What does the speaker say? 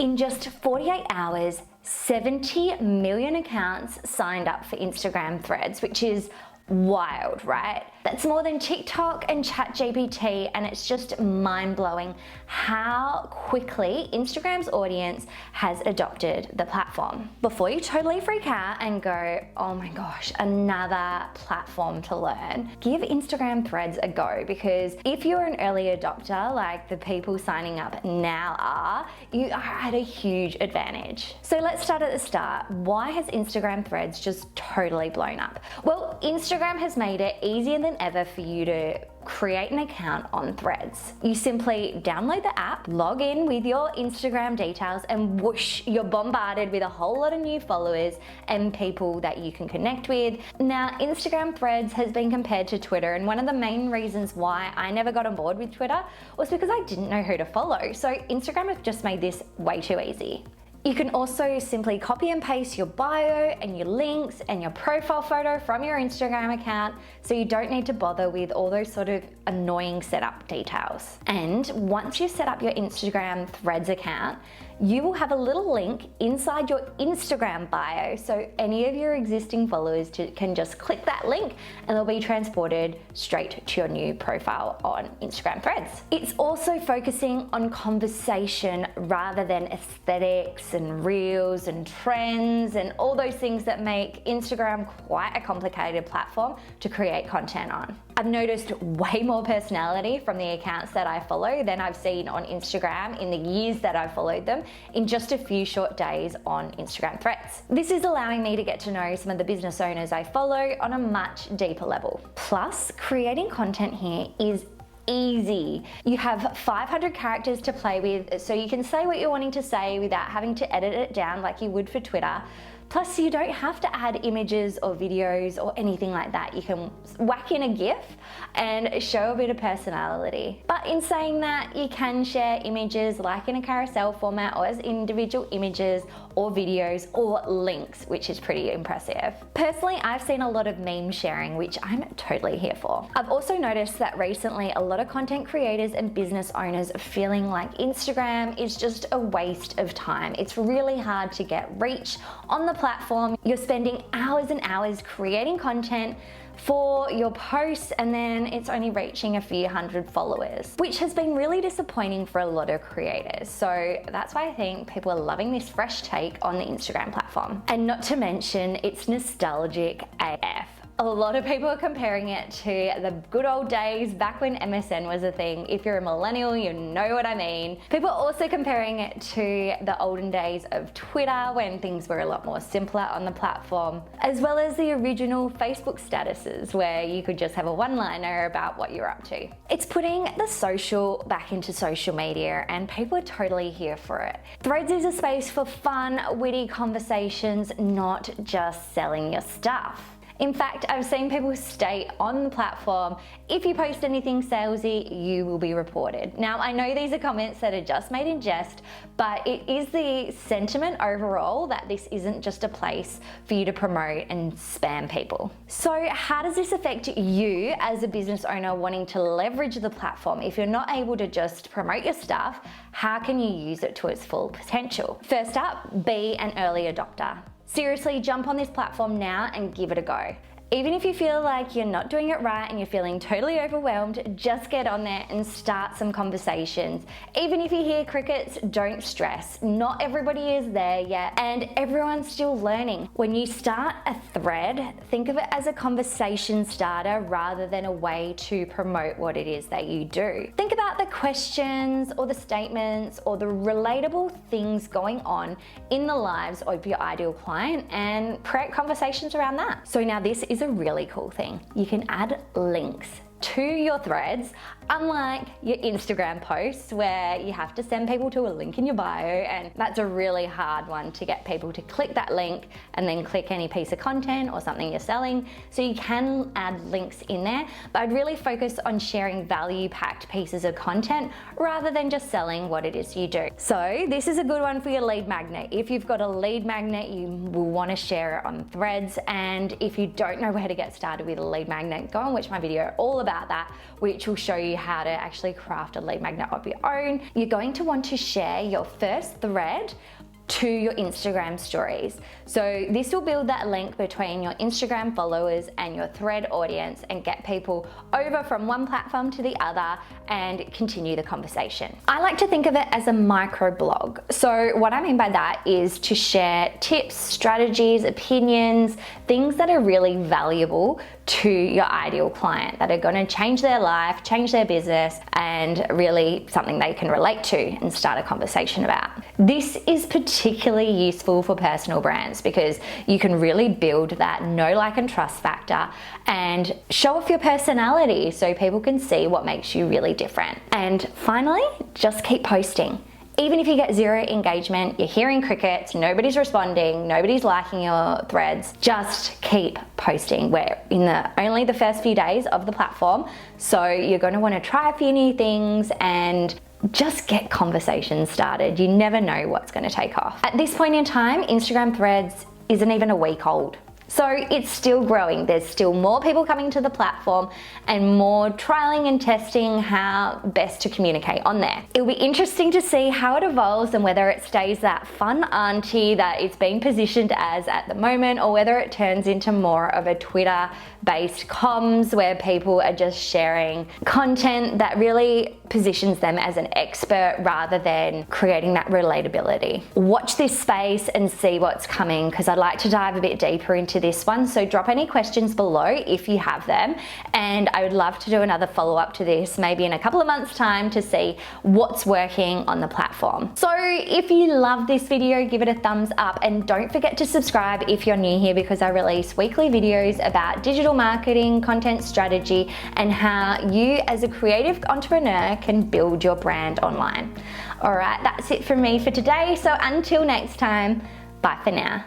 In just 48 hours, 70 million accounts signed up for Instagram Threads, which is wild, right? That's more than TikTok and ChatGPT, and it's just mind-blowing how quickly Instagram's audience has adopted the platform. Before you totally freak out and go, oh my gosh, another platform to learn, give Instagram Threads a go, because if you're an early adopter, like the people signing up now are, you are at a huge advantage. So let's start at the start. Why has Instagram Threads just totally blown up? Well, Instagram has made it easier than ever for you to create an account on Threads. You simply download the app, log in with your Instagram details, and whoosh, you're bombarded with a whole lot of new followers and people that you can connect with. Now, Instagram Threads has been compared to Twitter, and one of the main reasons why I never got on board with Twitter was because I didn't know who to follow. So Instagram have just made this way too easy. You can also simply copy and paste your bio and your links and your profile photo from your Instagram account, so you don't need to bother with all those sort of annoying setup details. And once you set up your Instagram Threads account, you will have a little link inside your Instagram bio, so any of your existing followers can just click that link and they'll be transported straight to your new profile on Instagram Threads. It's also focusing on conversation rather than aesthetics and reels and trends and all those things that make Instagram quite a complicated platform to create content on. I've noticed way more personality from the accounts that I follow than I've seen on Instagram in the years that I've followed them in just a few short days on Instagram Threads. This is allowing me to get to know some of the business owners I follow on a much deeper level. Plus, creating content here is easy. You have 500 characters to play with, so you can say what you're wanting to say without having to edit it down like you would for Twitter. Plus, you don't have to add images or videos or anything like that. You can whack in a GIF and show a bit of personality. But in saying that, you can share images like in a carousel format or as individual images or videos or links, which is pretty impressive. Personally, I've seen a lot of meme sharing, which I'm totally here for. I've also noticed that recently a lot of content creators and business owners are feeling like Instagram is just a waste of time. It's really hard to get reach on the platform. You're spending hours and hours creating content for your posts, and then it's only reaching a few hundred followers, which has been really disappointing for a lot of creators. So that's why I think people are loving this fresh take on the Instagram platform. And not to mention, it's nostalgic AF. A lot of people are comparing it to the good old days back when MSN was a thing. If you're a millennial, you know what I mean. People are also comparing it to the olden days of Twitter when things were a lot more simpler on the platform, as well as the original Facebook statuses where you could just have a one-liner about what you're up to. It's putting the social back into social media, and people are totally here for it. Threads is a space for fun, witty conversations, not just selling your stuff. In fact, I've seen people state on the platform, if you post anything salesy, you will be reported. Now, I know these are comments that are just made in jest, but it is the sentiment overall that this isn't just a place for you to promote and spam people. So how does this affect you as a business owner wanting to leverage the platform? If you're not able to just promote your stuff, how can you use it to its full potential? First up, be an early adopter. Seriously, jump on this platform now and give it a go. Even if you feel like you're not doing it right and you're feeling totally overwhelmed, just get on there and start some conversations. Even if you hear crickets, don't stress. Not everybody is there yet, and everyone's still learning. When you start a thread, think of it as a conversation starter rather than a way to promote what it is that you do. Think about the questions or the statements or the relatable things going on in the lives of your ideal client and create conversations around that. So now this is a really cool thing. You can add links to your threads, unlike your Instagram posts where you have to send people to a link in your bio, and that's a really hard one to get people to click that link and then click any piece of content or something you're selling. So you can add links in there, but I'd really focus on sharing value-packed pieces of content rather than just selling what it is you do. So this is a good one for your lead magnet. If you've got a lead magnet, you will want to share it on threads, and if you don't know where to get started with a lead magnet, go and watch my video all about about that, which will show you how to actually craft a lead magnet of your own. You're going to want to share your first thread to your Instagram stories. So this will build that link between your Instagram followers and your thread audience and get people over from one platform to the other and continue the conversation. I like to think of it as a micro blog. So what I mean by that is to share tips, strategies, opinions, things that are really valuable to your ideal client, that are going to change their life, change their business, and really something they can relate to and start a conversation about. This is particularly useful for personal brands because you can really build that know, like, and trust factor and show off your personality so people can see what makes you really different. And finally, just keep posting. Even if you get 0 engagement, you're hearing crickets, nobody's responding, nobody's liking your threads, just keep posting. We're in only the first few days of the platform, so you're going to want to try a few new things and just get conversations started. You never know what's going to take off. At this point in time, Instagram Threads isn't even a week old. So it's still growing. There's still more people coming to the platform and more trialing and testing how best to communicate on there. It'll be interesting to see how it evolves and whether it stays that fun auntie that it's being positioned as at the moment, or whether it turns into more of a Twitter-based comms where people are just sharing content that really positions them as an expert rather than creating that relatability. Watch this space and see what's coming, because I'd like to dive a bit deeper into this one. So drop any questions below if you have them, and I would love to do another follow-up to this maybe in a couple of months' time to see what's working on the platform. So if you love this video, give it a thumbs up, and don't forget to subscribe if you're new here, because I release weekly videos about digital marketing, content strategy, and how you as a creative entrepreneur can build your brand online. All right, that's it from me for today. So until next time, bye for now.